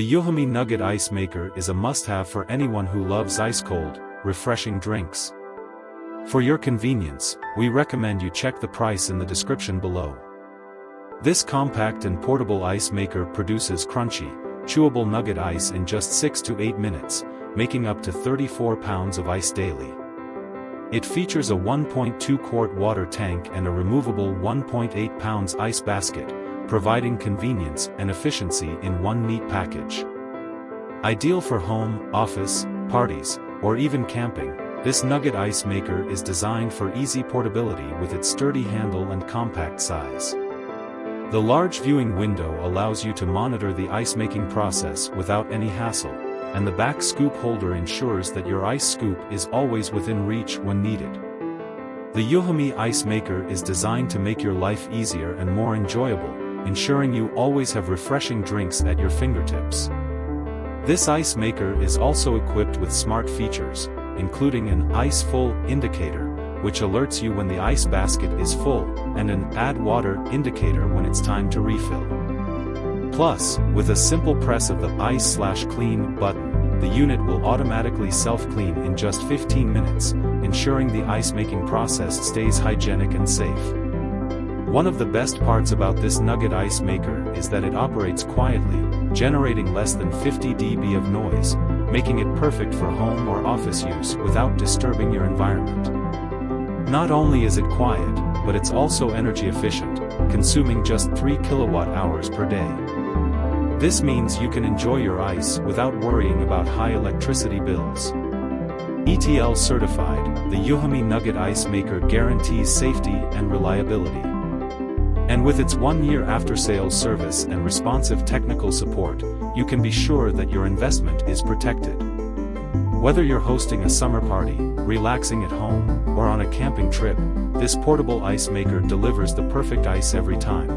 The EUHOMY Nugget Ice Maker is a must-have for anyone who loves ice-cold, refreshing drinks. For your convenience, we recommend you check the price in the description below. This compact and portable ice maker produces crunchy, chewable nugget ice in just 6 to 8 minutes, making up to 34 pounds of ice daily. It features a 1.2-quart water tank and a removable 1.8 pounds ice basket, providing convenience and efficiency in one neat package. Ideal for home, office, parties, or even camping, this nugget ice maker is designed for easy portability with its sturdy handle and compact size. The large viewing window allows you to monitor the ice-making process without any hassle, and the back scoop holder ensures that your ice scoop is always within reach when needed. The EUHOMY Ice Maker is designed to make your life easier and more enjoyable, ensuring you always have refreshing drinks at your fingertips. This ice maker is also equipped with smart features, including an ice full indicator, which alerts you when the ice basket is full, and an add water indicator when it's time to refill. Plus, with a simple press of the ice/clean button, the unit will automatically self-clean in just 15 minutes, ensuring the ice-making process stays hygienic and safe. One of the best parts about this nugget ice maker is that it operates quietly, generating less than 50 dB of noise, making it perfect for home or office use without disturbing your environment. Not only is it quiet, but it's also energy efficient, consuming just 3 kilowatt-hours per day. This means you can enjoy your ice without worrying about high electricity bills. ETL certified, the EUHOMY Nugget Ice Maker guarantees safety and reliability. And with its 1-year after-sales service and responsive technical support, you can be sure that your investment is protected. Whether you're hosting a summer party, relaxing at home, or on a camping trip, this portable ice maker delivers the perfect ice every time.